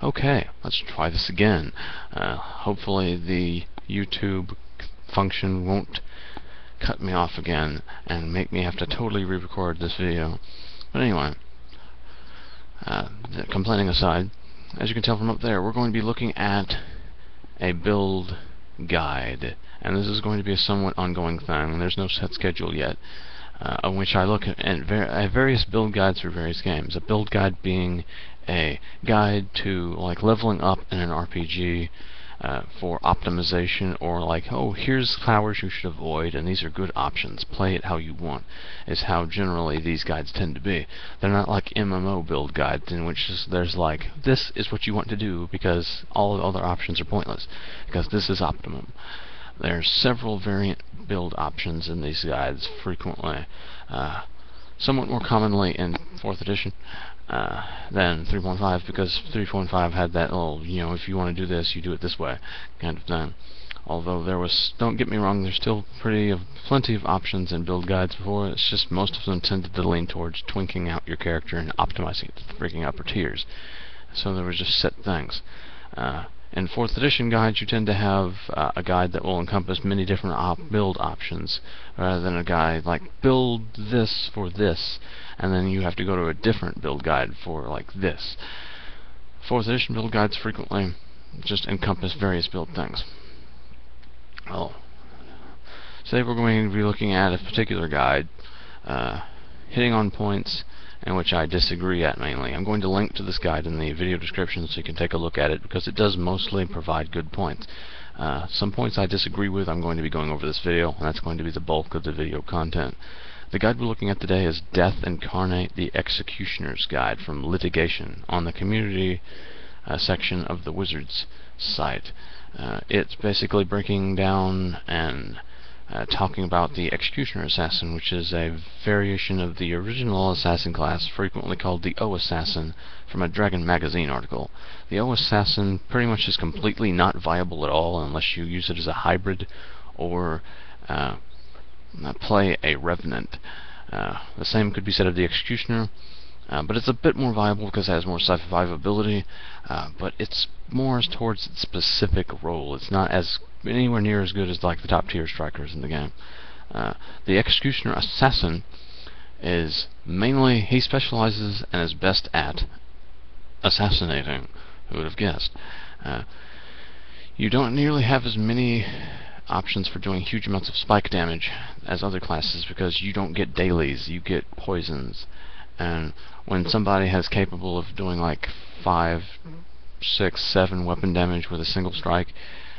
Okay, let's try this again. Hopefully the YouTube function won't cut me off again and make me have to totally re-record this video. But anyway, complaining aside, as you can tell from up there, we're going to be looking at a build guide, and this is going to be a somewhat ongoing thing. There's no set schedule yet, on which I look at various build guides for various games. A build guide being a guide to like leveling up in an RPG for optimization, or like, oh, here's powers you should avoid and these are good options, play it how you want, is how generally these guides tend to be. They're not like MMO build guides in which there's like, this is what you want to do because all the other options are pointless, because this is optimum. There's several variant build options in these guides frequently, somewhat more commonly in 4th edition than 3.5, because 3.5 had that little, if you want to do this, you do it this way kind of thing. Although there was, don't get me wrong, there's still plenty of options in build guides before. It's just most of them tended to lean towards twinking out your character and optimizing it to the freaking upper tiers. So there were just set things. In 4th edition guides, you tend to have a guide that will encompass many different build options, rather than a guide like build this for this, and then you have to go to a different build guide for like this. 4th edition build guides frequently just encompass various build things. Well, today we're going to be looking at a particular guide, hitting on points in which I disagree at mainly. I'm going to link to this guide in the video description so you can take a look at it, because it does mostly provide good points. Some points I disagree with I'm going to be going over this video, and that's going to be the bulk of the video content. The guide we're looking at today is Death Incarnate, the Executioner's Guide from Litigation on the community section of the Wizards site. It's basically breaking down and talking about the Executioner Assassin, which is a variation of the original Assassin class, frequently called the O-Assassin, from a Dragon Magazine article. The O-Assassin pretty much is completely not viable at all unless you use it as a hybrid or play a Revenant. The same could be said of the Executioner, but it's a bit more viable because it has more survivability, but it's more towards its specific role. It's not anywhere near as good as like the top tier strikers in the game. The Executioner Assassin is mainly, he specializes and is best at assassinating. Who would have guessed? You don't nearly have as many options for doing huge amounts of spike damage as other classes, because you don't get dailies, you get poisons. And when somebody has capable of doing like 5, 6, 7 weapon damage with a single strike,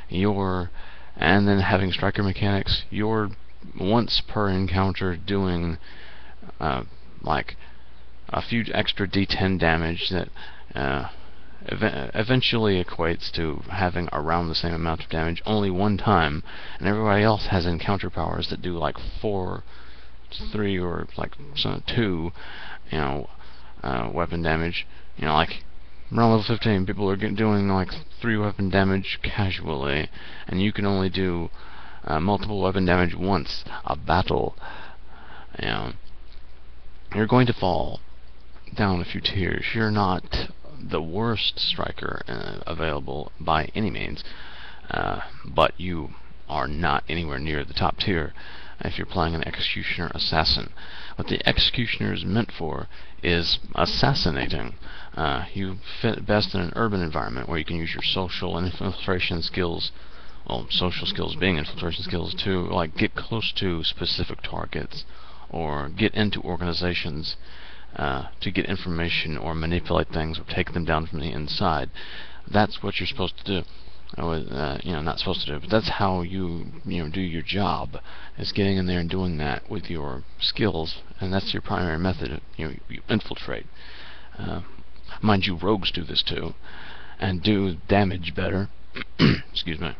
and then having striker mechanics, you're once per encounter doing like a few extra D10 damage that eventually equates to having around the same amount of damage only one time, and everybody else has encounter powers that do like 4, 3, or like 2 weapon damage. Like around level 15, people are doing like 3 weapon damage casually, and you can only do multiple weapon damage once a battle. You're going to fall down a few tiers. You're not the worst striker available by any means, but you are not anywhere near the top tier if you're playing an Executioner Assassin. What the Executioner is meant for is assassinating. You fit best in an urban environment where you can use your social and infiltration skills, well, social skills being infiltration skills, to like get close to specific targets or get into organizations to get information or manipulate things or take them down from the inside. That's what you're supposed to do. Not supposed to do, but that's how you do your job, is getting in there and doing that with your skills, and that's your primary method. You infiltrate. Mind you, rogues do this too, and do damage better. Excuse me.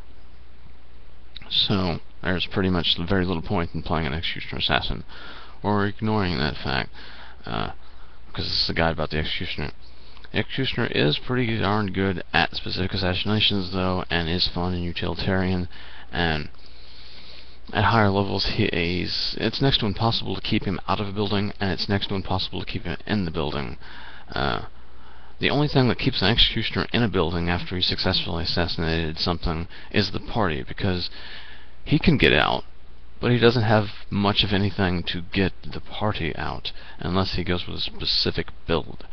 So there's pretty much very little point in playing an Executioner Assassin, or ignoring that fact, because this is a guide about the Executioner. The Executioner is pretty darn good at specific assassinations, though, and is fun and utilitarian, and at higher levels it's next to impossible to keep him out of a building, and it's next to impossible to keep him in the building. The only thing that keeps an executioner in a building after he successfully assassinated something is the party, because he can get out, but he doesn't have much of anything to get the party out unless he goes with a specific build.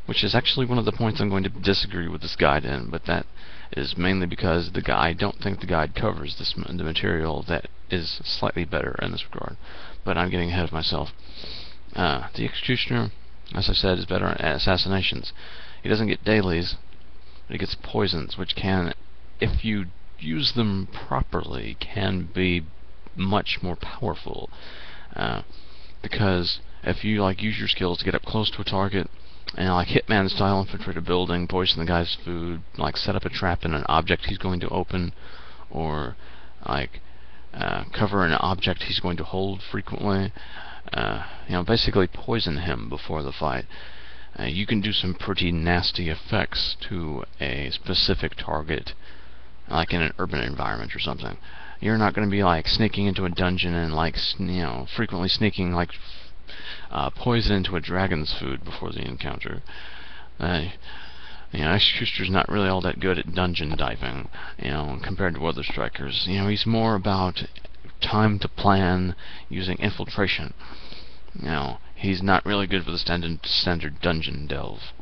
Which is actually one of the points I'm going to disagree with this guide in, but that is mainly because I don't think the guide covers the material that is slightly better in this regard. But I'm getting ahead of myself. The Executioner, as I said, is better at assassinations. He doesn't get dailies, but he gets poisons, which can, if you use them properly, can be much more powerful. Because if you use your skills to get up close to a target, and Hitman style infiltrate a building, poison the guy's food, set up a trap in an object he's going to open, or cover an object he's going to hold frequently, basically poison him before the fight. You can do some pretty nasty effects to a specific target, like in an urban environment or something. You're not going to be sneaking into a dungeon and frequently sneaking poison into a dragon's food before the encounter. Executioner's not really all that good at dungeon diving, compared to other strikers. He's more about time to plan, using infiltration. He's not really good for the standard dungeon delve.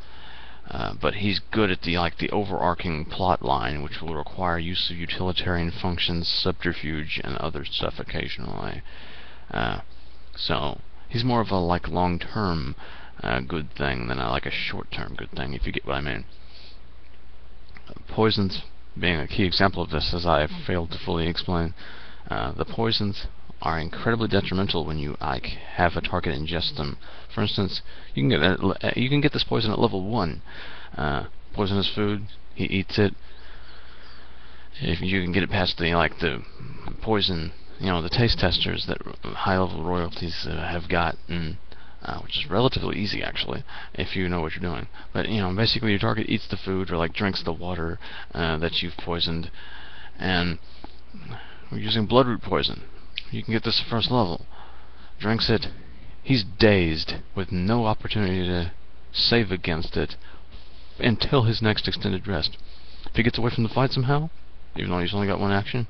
But he's good at the overarching plot line, which will require use of utilitarian functions, subterfuge, and other stuff occasionally. So he's more of a long-term good thing than a short-term good thing, if you get what I mean. Poisons being a key example of this, as I have failed to fully explain. The poisons are incredibly detrimental when you have a target ingest them. For instance, you can get this poison at level 1. Poisonous food, he eats it. If you can get it past the poison, the taste testers that high-level royalties have gotten, which is relatively easy actually, if you know what you're doing. But basically your target eats the food or drinks the water that you've poisoned, and we're using bloodroot poison. You can get this at first level. Drinks it, he's dazed with no opportunity to save against it until his next extended rest. If he gets away from the fight somehow, even though he's only got one action,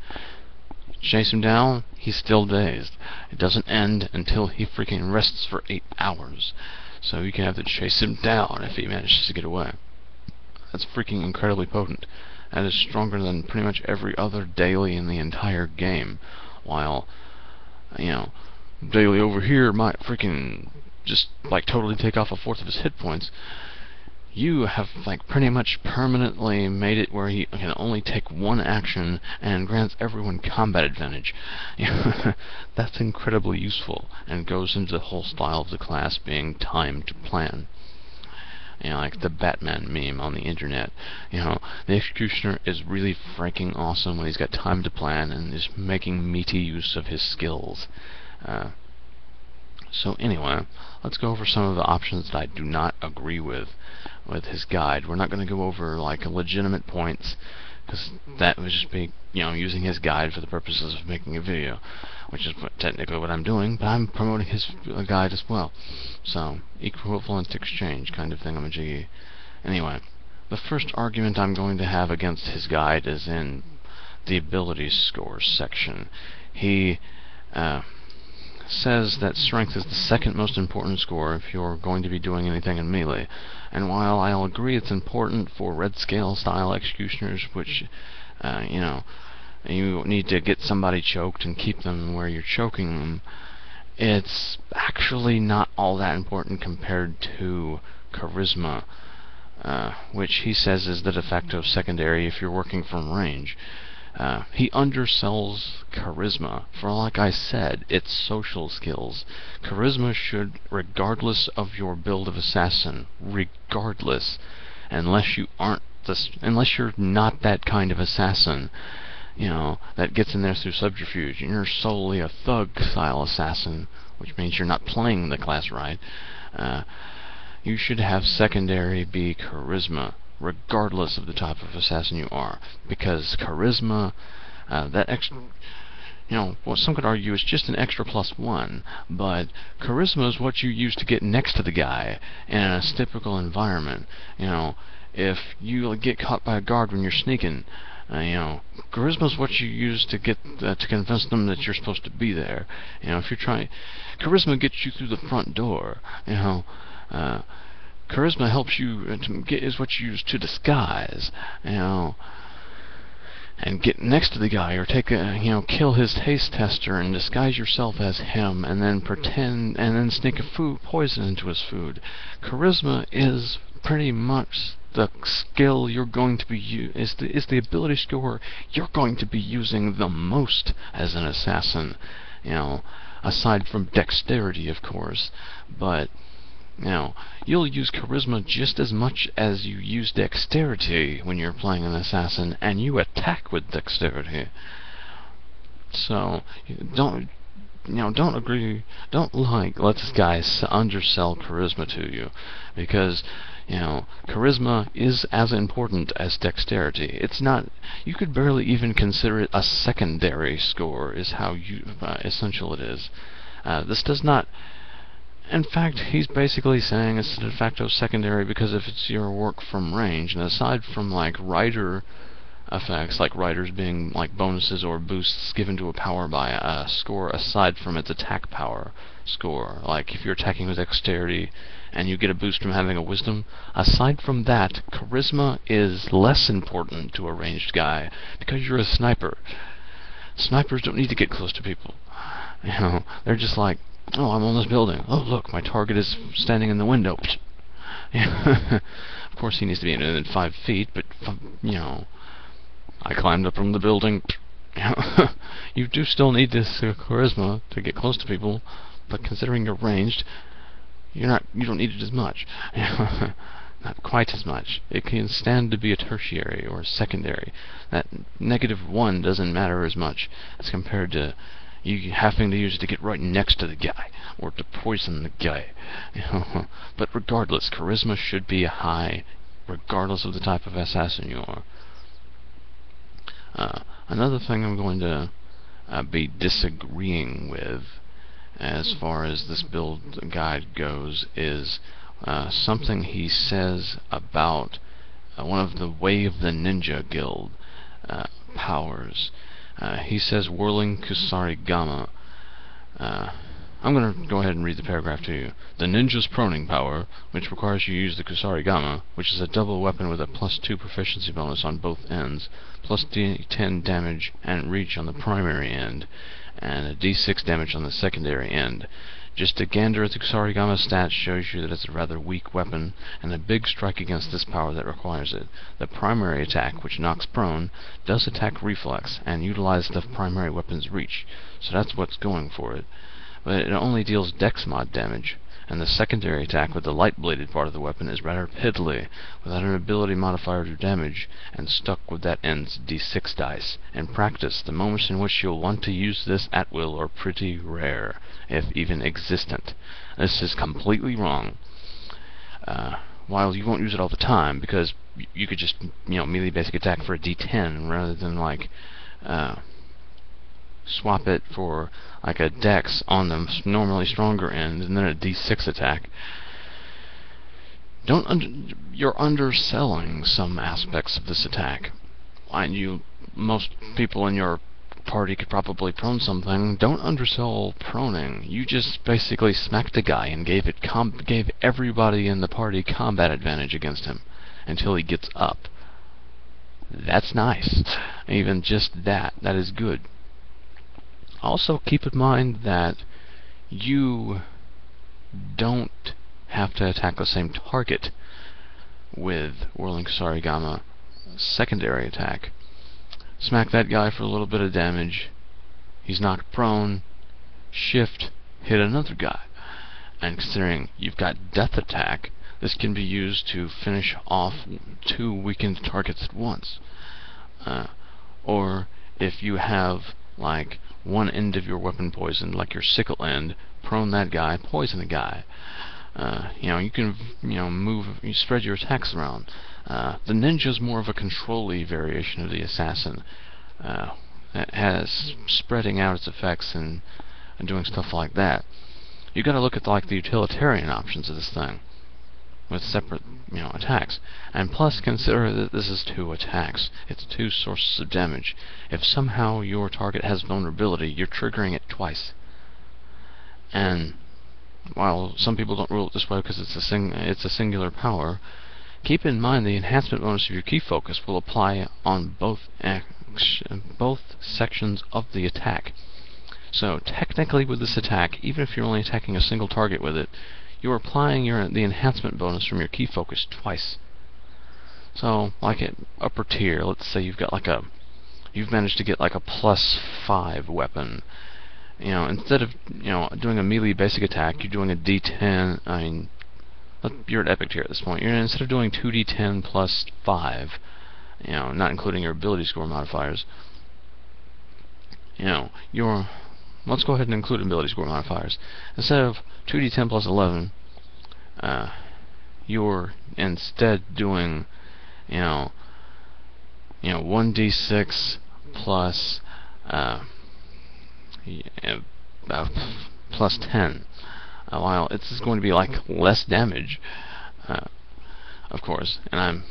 chase him down, he's still dazed. It doesn't end until he freaking rests for 8 hours. So you can have to chase him down if he manages to get away. That's freaking incredibly potent. That is stronger than pretty much every other daily in the entire game. While, daily over here might freaking just totally take off 1/4 of his hit points. You have pretty much permanently made it where he can only take one action and grants everyone combat advantage. That's incredibly useful and goes into the whole style of the class being time to plan. Like the Batman meme on the internet. The Executioner is really freaking awesome when he's got time to plan and is making meaty use of his skills. So anyway, let's go over some of the options that I do not agree with his guide. We're not going to go over legitimate points, because that would just be using his guide for the purposes of making a video, which is technically what I'm doing, but I'm promoting his guide as well. So equivalent exchange kind of thingamajiggy. Anyway, the first argument I'm going to have against his guide is in the ability scores section. He says that strength is the second most important score if you're going to be doing anything in melee. And while I'll agree it's important for red scale style executioners, which you need to get somebody choked and keep them where you're choking them, it's actually not all that important compared to charisma, which he says is the de facto secondary if you're working from range. He undersells charisma, for like I said, it's social skills. Charisma should, regardless of your build of assassin, unless you're not that kind of assassin, that gets in there through subterfuge, and you're solely a thug style assassin, which means you're not playing the class right, you should have secondary be charisma, regardless of the type of assassin you are, because charisma, what some could argue is just an extra +1, but charisma is what you use to get next to the guy in a typical environment. If you get caught by a guard when you're sneaking, charisma is what you use to get to convince them that you're supposed to be there. If you're trying, charisma gets you through the front door. Charisma helps you is what you use to disguise. And get next to the guy, or kill his taste tester and disguise yourself as him, and then sneak a poison into his food. Charisma is pretty much the skill you're going to be is the ability score you're going to be using the most as an assassin. Aside from dexterity, of course, but you'll use charisma just as much as you use dexterity when you're playing an assassin, and you attack with dexterity. So don't let this guy undersell charisma to you, because charisma is as important as dexterity. It's not. You could barely even consider it a secondary score, is how essential it is. This does not. In fact, he's basically saying it's a de facto secondary because if it's your work from range, and aside from rider effects, like riders being bonuses or boosts given to a power by a score aside from its attack power score, like if you're attacking with dexterity and you get a boost from having a wisdom, aside from that, charisma is less important to a ranged guy because you're a sniper. Snipers don't need to get close to people. They're just like, oh, I'm on this building. Oh, look, my target is standing in the window. Of course, he needs to be within 5 feet, but, I climbed up from the building. You do still need this charisma to get close to people, but considering you're ranged, you don't need it as much. Not quite as much. It can stand to be a tertiary or a secondary. That -1 doesn't matter as much as compared to you having to use it to get right next to the guy, or to poison the guy. But regardless, charisma should be high, regardless of the type of assassin you are. Another thing I'm going to be disagreeing with, as far as this build guide goes, is something he says about one of the Way of the Ninja Guild powers. He says Whirling Kusarigama. I'm going to go ahead and read the paragraph to you. The ninja's proning power, which requires you use the Kusarigama, which is a double weapon with a +2 proficiency bonus on both ends, plus D10 damage and reach on the primary end, and a D6 damage on the secondary end. Just a gander at the Kusarigama stats shows you that it's a rather weak weapon, and a big strike against this power that requires it. The primary attack, which knocks prone, does attack reflex, and utilizes the primary weapon's reach, so that's what's going for it. But it only deals dex mod damage, and the secondary attack with the light-bladed part of the weapon is rather piddly, without an ability modifier to damage, and stuck with that end's d6 dice. In practice, the moments in which you'll want to use this at will are pretty rare, if even existent. This is completely wrong. While you won't use it all the time, because you could just, melee basic attack for a d10, rather than, swap it for a dex on the normally stronger end, and then a d6 attack. You're underselling some aspects of this attack. Most people in your party could probably prone something. Don't undersell proning. You just basically smacked a guy and gave everybody in the party combat advantage against him until he gets up. That's nice. Even just that is good. Also, keep in mind that you don't have to attack the same target with Whirling Kusarigama secondary attack. Smack that guy for a little bit of damage, he's knocked prone, shift, hit another guy. And considering you've got death attack, this can be used to finish off 2 weakened targets at once. Or if you have one end of your weapon poisoned, like your sickle end, prone that guy, poison the guy. You can you spread your attacks around. The ninja's more of a control-y variation of the assassin. that has spreading out its effects and doing stuff like that. You got to look at the utilitarian options of this thing with separate attacks, and plus consider that this is 2 attacks. It's 2 sources of damage. If somehow your target has vulnerability, you're triggering it twice. And while some people don't rule it this way because it's a singular power, keep in mind the enhancement bonus of your key focus will apply on both sections of the attack. So technically with this attack, even if you're only attacking a single target with it, you're applying the enhancement bonus from your key focus twice. So like at upper tier, let's say you've got you've managed to get like a +5 weapon. Instead of doing a melee basic attack, you're doing a D10. I mean, you're at epic tier at this point. Instead of doing 2d10 plus 5, not including your ability score modifiers, let's go ahead and include ability score modifiers. Instead of 2d10 plus 11, you're instead doing 1d6 plus plus 10. While it's going to be like less damage, of course, and I'm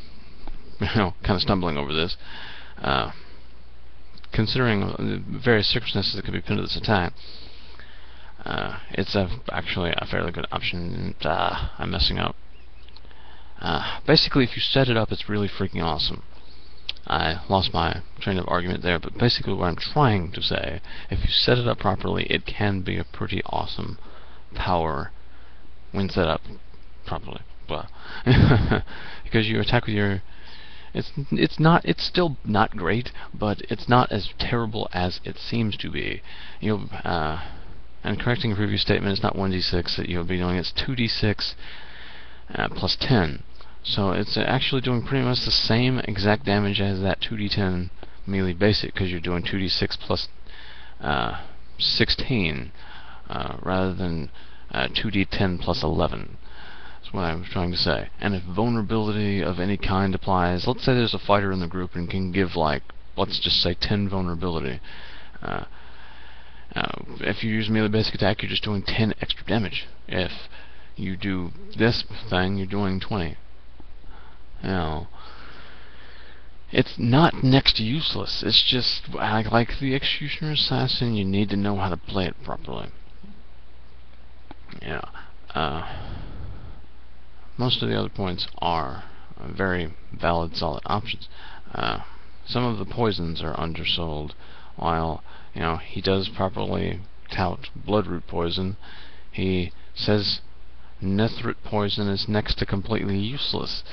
kind of stumbling over this, considering the various circumstances that could be pinned to this attack. It's actually a fairly good option. I'm messing up. Basically, if you set it up, it's really freaking awesome. I lost my train of argument there, but basically what I'm trying to say, if you set it up properly, it can be a pretty awesome power when set up properly. Because you attack with your... It's still not great, but it's not as terrible as it seems to be. And correcting a previous statement, it's not 1d6 that you'll be doing, it's 2d6 plus 10. So it's actually doing pretty much the same exact damage as that 2d10 melee basic, because you're doing 2d6 plus 16 rather than 2d10 plus 11. That's what I was trying to say. And if vulnerability of any kind applies, let's say there's a fighter in the group and can give, let's just say 10 vulnerability. If you use melee basic attack, you're just doing 10 extra damage. If you do this thing, you're doing 20. It's not next to useless. It's just like the Executioner Assassin, you need to know how to play it properly. Most of the other points are very valid, solid options. Some of the poisons are undersold, while he does properly tout Bloodroot poison. He says Netherite poison is next to completely useless.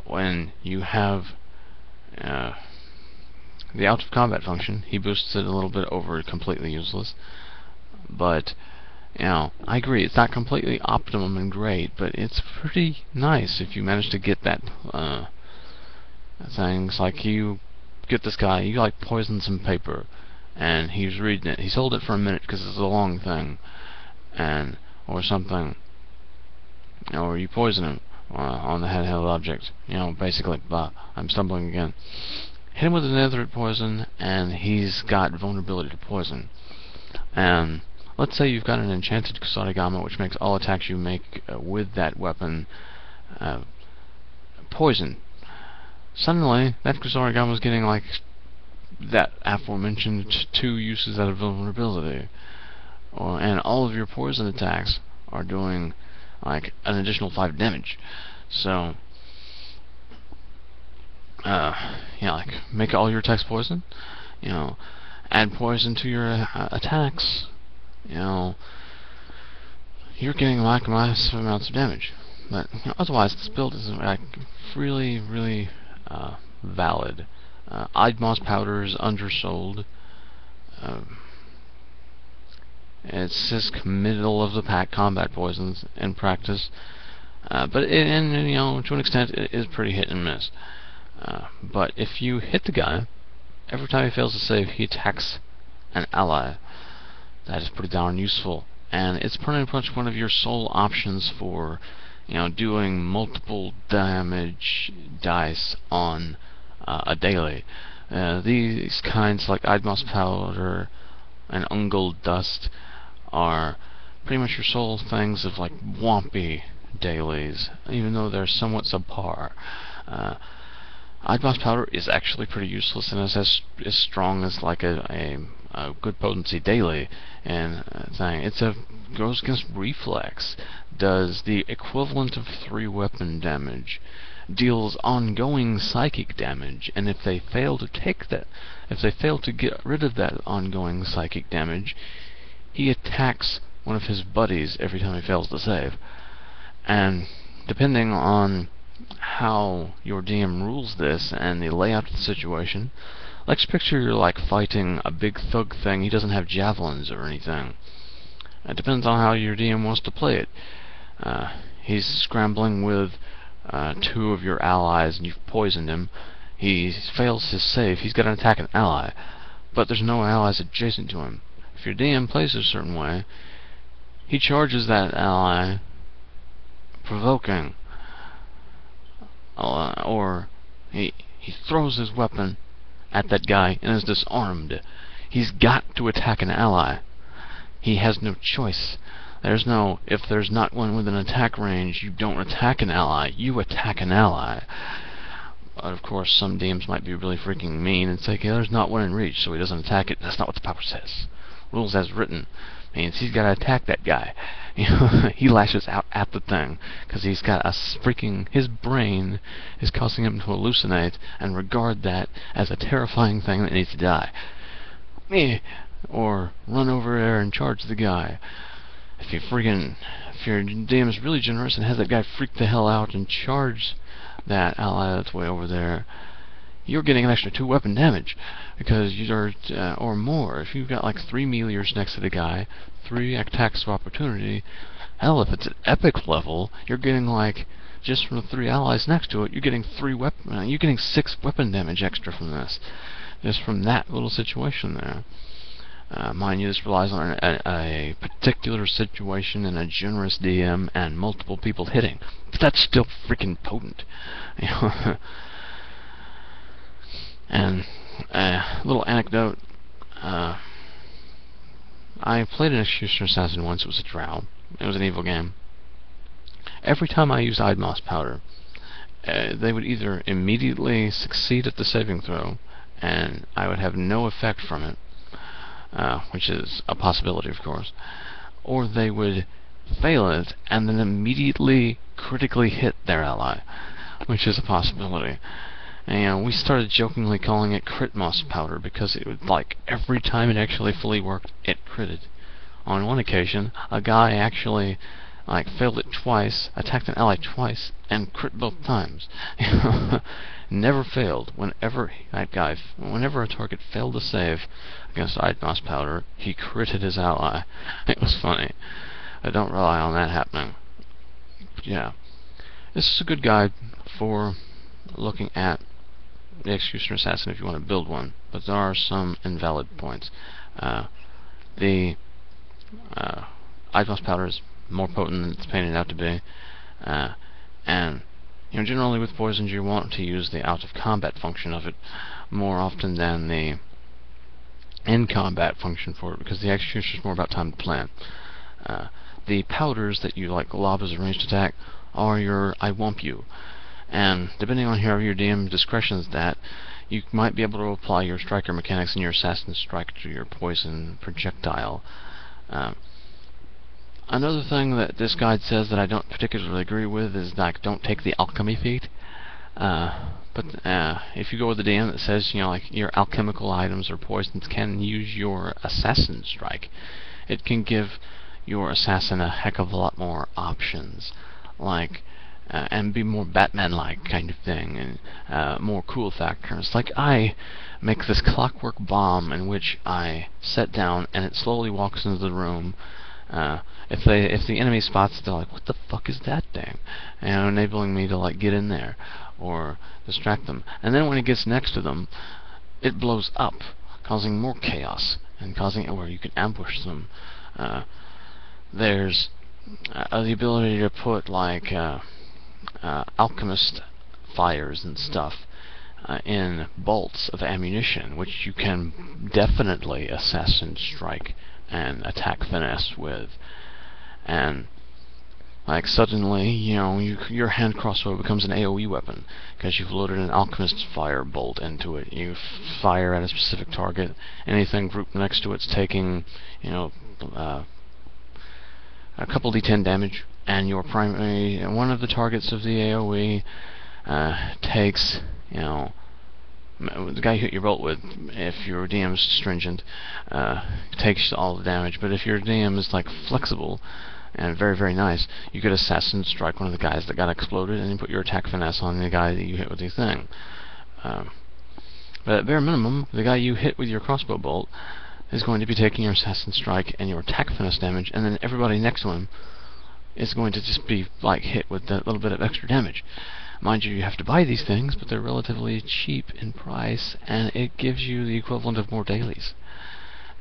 When you have the out of combat function, he boosts it a little bit over completely useless. But I agree, it's not completely optimum and great, but it's pretty nice if you manage to get that things like you get this guy, you poison some paper, and he's reading it. He's hold it for a minute because it's a long thing, or something, or you poison him on the handheld object. Basically, I'm stumbling again. Hit him with a netherite poison, and he's got vulnerability to poison. And let's say you've got an enchanted Kusarigama, which makes all attacks you make with that weapon poison. Suddenly, that Kusarigama is getting that aforementioned 2 uses out of vulnerability, and all of your poison attacks are doing an additional 5 damage. So, make all your attacks poison. Add poison to your attacks. You're getting massive amounts of damage. But otherwise, this build is really, really valid. Eidmoss powder is undersold. It's just middle of the pack combat poisons in practice, but to an extent it is pretty hit and miss. But if you hit the guy, every time he fails to save, he attacks an ally. That is pretty darn useful, and it's pretty much one of your sole options for doing multiple damage dice on a daily. These kinds, like Eidmoss powder and Ungol dust, are pretty much your sole things of like Wampy dailies, even though they're somewhat subpar. Eidmoss powder is actually pretty useless and is as strong as like a good potency daily and thing. It's a goes against reflex, does the equivalent of 3 weapon damage, deals ongoing psychic damage, and if they fail to get rid of that ongoing psychic damage, he attacks one of his buddies every time he fails to save. And depending on how your DM rules this and the layout of the situation, let's picture you're like fighting a big thug thing. He doesn't have javelins or anything. It depends on how your DM wants to play it. He's scrambling with 2 of your allies and you've poisoned him. He fails his save. He's got to attack an ally, but there's no allies adjacent to him. If your DM plays a certain way, he charges that ally, provoking, or he throws his weapon at that guy and is disarmed. He's got to attack an ally. He has no choice. If there's not one within attack range, you don't attack an ally, you attack an ally. But of course, some DMs might be really freaking mean and say, okay, there's not one in reach, so he doesn't attack it. That's not what the power says. Rules as written means he's got to attack that guy. He lashes out at the thing because he's got his brain is causing him to hallucinate and regard that as a terrifying thing that needs to die. Or run over there and charge the guy. If your DM is really generous and has that guy freak the hell out and charge that ally that's way over there, you're getting an extra 2 weapon damage because you're or more. If you've got like 3 meteors next to the guy, 3 attacks of opportunity. Hell, if it's at epic level, you're getting like just from the 3 allies next to it, you're getting 6 weapon damage extra from this, just from that little situation there. Mind you, this relies on a particular situation and a generous DM and multiple people hitting, but that's still freaking potent. And a little anecdote, I played an Executioner Assassin once. It was a Drow. It was an evil game. Every time I used Eidmoss powder, they would either immediately succeed at the saving throw, and I would have no effect from it, which is a possibility, of course, or they would fail it and then immediately critically hit their ally, which is a possibility. And we started jokingly calling it Critmoss powder because it would, like, every time it actually fully worked, it critted. On one occasion, a guy actually failed it twice, attacked an ally twice, and crit both times. Never failed. Whenever a target failed to save against Eidmoss powder, he critted his ally. It was funny. I don't rely on that happening. But yeah, this is a good guide for looking at the Executioner Assassin if you want to build one, but there are some invalid points. The Eidmoss powder is more potent than it's painted out to be, and generally with poisons you want to use the out of combat function of it more often than the in combat function for it, because the Executioner is more about time to plan. The powders that you lob as a ranged attack are your I wump you. And depending on how your DM discretions that, you might be able to apply your striker mechanics and your assassin strike to your poison projectile. Another thing that this guide says that I don't particularly agree with is don't take the alchemy feat. But if you go with the DM that says your alchemical items or poisons can use your assassin strike, it can give your assassin a heck of a lot more options, and be more Batman-like kind of thing, and more cool factors. I make this clockwork bomb in which I set down and it slowly walks into the room. If the enemy spots it, they're like, what the fuck is that thing? And enabling me to get in there or distract them. And then when it gets next to them, it blows up, causing more chaos and causing where you can ambush them. There's the ability to put alchemist fires and stuff in bolts of ammunition, which you can definitely assassin strike and attack finesse with. And like suddenly, your hand crossbow becomes an AoE weapon because you've loaded an alchemist's fire bolt into it. You fire at a specific target. Anything grouped next to it's taking, a couple d10 damage, and your primary one of the targets of the AoE takes, the guy you hit your bolt with, if your DM's stringent, takes all the damage. But if your DM is like flexible and very, very nice, you could assassin strike one of the guys that got exploded, and you put your attack finesse on the guy that you hit with the thing. But at bare minimum, the guy you hit with your crossbow bolt is going to be taking your assassin strike and your attack finesse damage, and then everybody next to him is going to just be like hit with that little bit of extra damage. Mind you, you have to buy these things, but they're relatively cheap in price, and it gives you the equivalent of more dailies.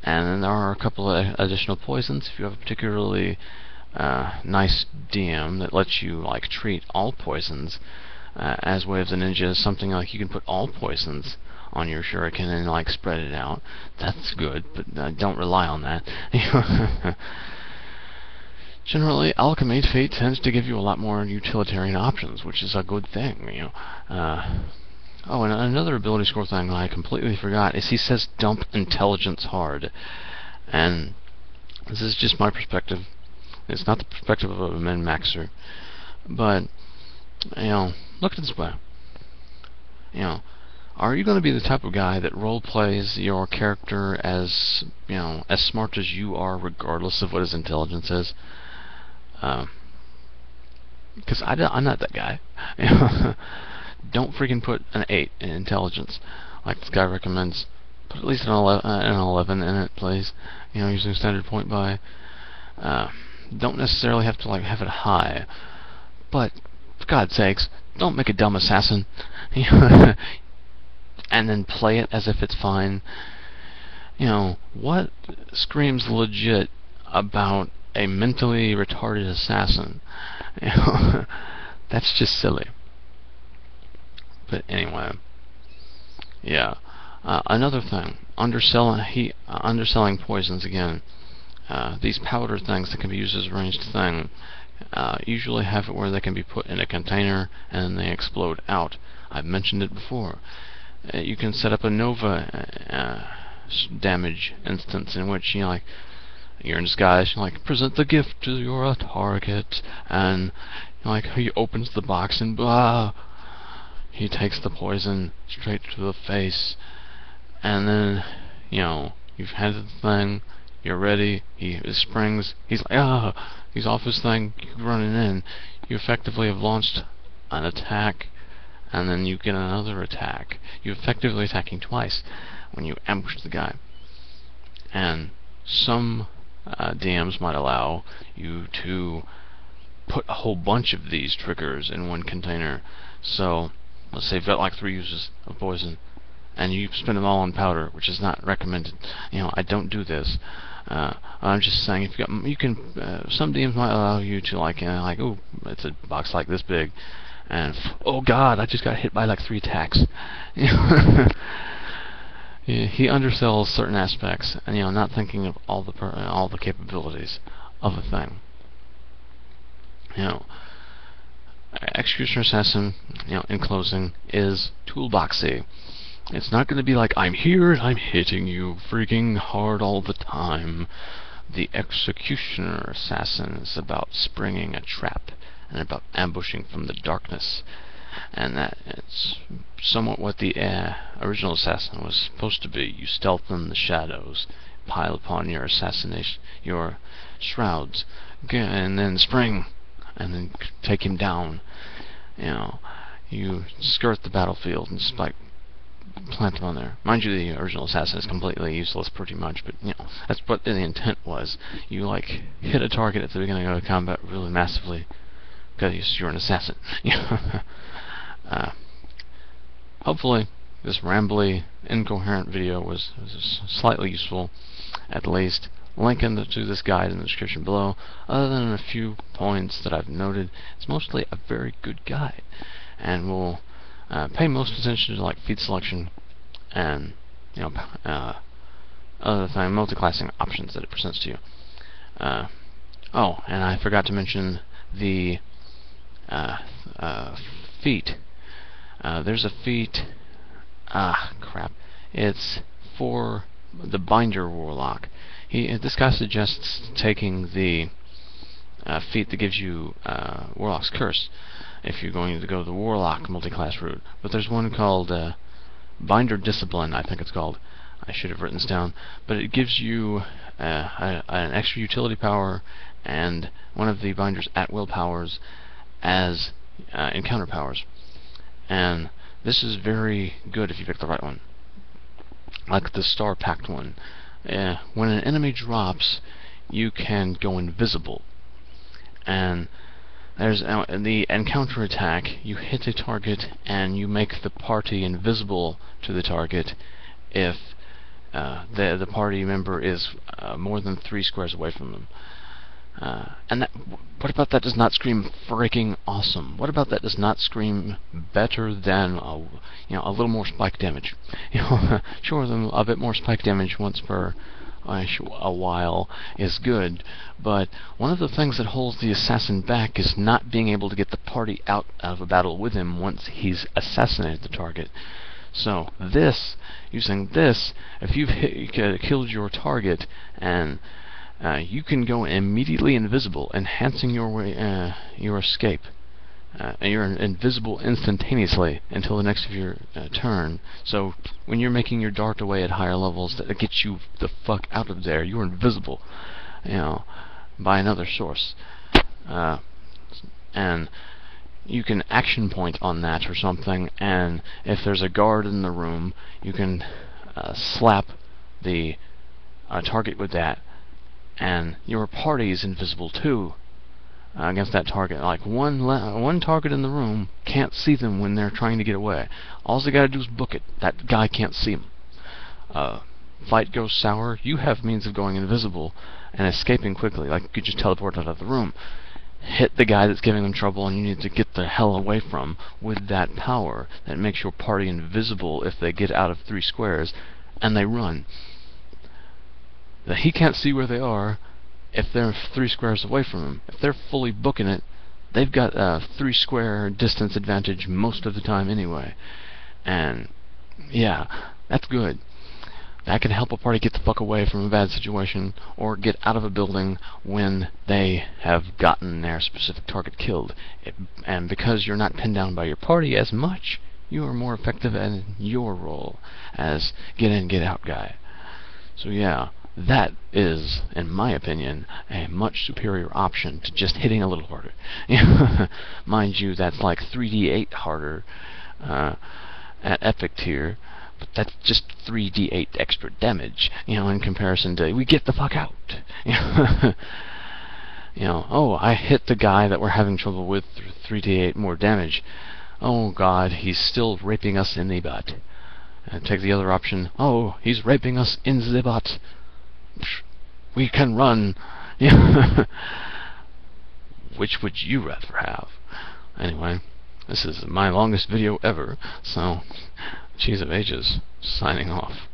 And then there are a couple of additional poisons. If you have a particularly nice DM that lets you like treat all poisons, as Way of the Ninja, something like you can put all poisons on your shuriken and like spread it out. That's good, but don't rely on that. Generally, Alchemy Fate tends to give you a lot more utilitarian options, which is a good thing, Oh, and another ability score thing I completely forgot is he says dump intelligence hard. And this is just my perspective. It's not the perspective of a min-maxer. But, look at it this way. Are you going to be the type of guy that role-plays your character as, as smart as you are, regardless of what his intelligence is? Because I'm not that guy. Don't freaking put an 8 in intelligence, like this guy recommends. Put at least an 11 in it, please. Using standard point buy. Don't necessarily have to have it high, but for God's sakes, don't make a dumb assassin, and then play it as if it's fine. What screams legit about a mentally retarded assassin? That's just silly. But anyway, yeah. Another thing, underselling poisons again. These powder things that can be used as a ranged thing usually have it where they can be put in a container and they explode out. I've mentioned it before. You can set up a Nova damage instance in which you're in disguise, present the gift to your target, and he opens the box and blah, he takes the poison straight to the face, and then you've handed the thing, you're ready, he springs, he's like, he's off his thing, you're running in, you effectively have launched an attack, and then you get another attack. You're effectively attacking twice when you ambush the guy. And some DMs might allow you to put a whole bunch of these triggers in one container. So let's say you've got like 3 uses of poison, and you spend them all on powder, which is not recommended. I don't do this. I'm just saying, if you can, some DMs might allow you to oh, it's a box like this big, and oh God, I just got hit by like 3 attacks. He undersells certain aspects, and not thinking of all the capabilities of a thing. Executioner Assassin, in closing, is toolboxy. It's not going to be like, I'm here and I'm hitting you freaking hard all the time. The Executioner Assassin is about springing a trap and about ambushing from the darkness. And that it's somewhat what the original Assassin was supposed to be. You stealth in the shadows, pile upon your assassination, your shrouds, and then spring, and then take him down. You skirt the battlefield and just plant him on there. Mind you, the original Assassin is completely useless, pretty much, but that's what the intent was. You hit a target at the beginning of a combat really massively because you're an assassin. Hopefully, this rambly, incoherent video was slightly useful, at least. Link to this guide in the description below. Other than a few points that I've noted, it's mostly a very good guide, and will Pay most attention to like feat selection and other thing, multi-classing options that it presents to you. Oh, and I forgot to mention the feat. There's a feat. Crap. It's for the Binder Warlock. This guy suggests taking the feat that gives you Warlock's Curse if you're going to go the Warlock multi-class route. But there's one called Binder Discipline, I think it's called. I should have written this down. But it gives you an extra utility power and one of the Binder's at-will powers as encounter powers. And this is very good if you pick the right one. Like the Star Pact one. When an enemy drops, you can go invisible. And there's the encounter attack. You hit a target and you make the party invisible to the target if the party member is more than 3 squares away from them. And what about that does not scream freaking awesome? What about that does not scream better than a little more spike damage? Sure, a bit more spike damage once per a while is good, but one of the things that holds the assassin back is not being able to get the party out of a battle with him once he's assassinated the target. So using this, if you've killed your target and you can go immediately invisible, enhancing your escape. You're invisible instantaneously until the next of your turn. So when you're making your dart away at higher levels that gets you the fuck out of there, you're invisible, by another source. And you can action point on that or something, and if there's a guard in the room, you can slap the target with that, and your party's invisible too against that target. Like one target in the room can't see them when they're trying to get away. All they gotta do is book it. That guy can't see them. Fight goes sour. You have means of going invisible and escaping quickly. Like you could just teleport out of the room, hit the guy that's giving them trouble, and you need to get the hell away from with that power that makes your party invisible if they get out of 3 squares and they run. He can't see where they are if they're 3 squares away from him. If they're fully booking it, they've got a 3 square distance advantage most of the time anyway. And yeah, that's good. That can help a party get the fuck away from a bad situation or get out of a building when they have gotten their specific target killed. And because you're not pinned down by your party as much, you are more effective in your role as get in, get out guy. So yeah, that is, in my opinion, a much superior option to just hitting a little harder. Mind you, that's like 3d8 harder at epic tier, but that's just 3d8 extra damage, in comparison to we get the fuck out. Oh, I hit the guy that we're having trouble with 3d8 more damage. Oh god, he's still raping us in the butt. And take the other option. Oh, he's raping us in the butt. We can run. Which would you rather have? Anyway, this is my longest video ever, so Cheese of Ages signing off.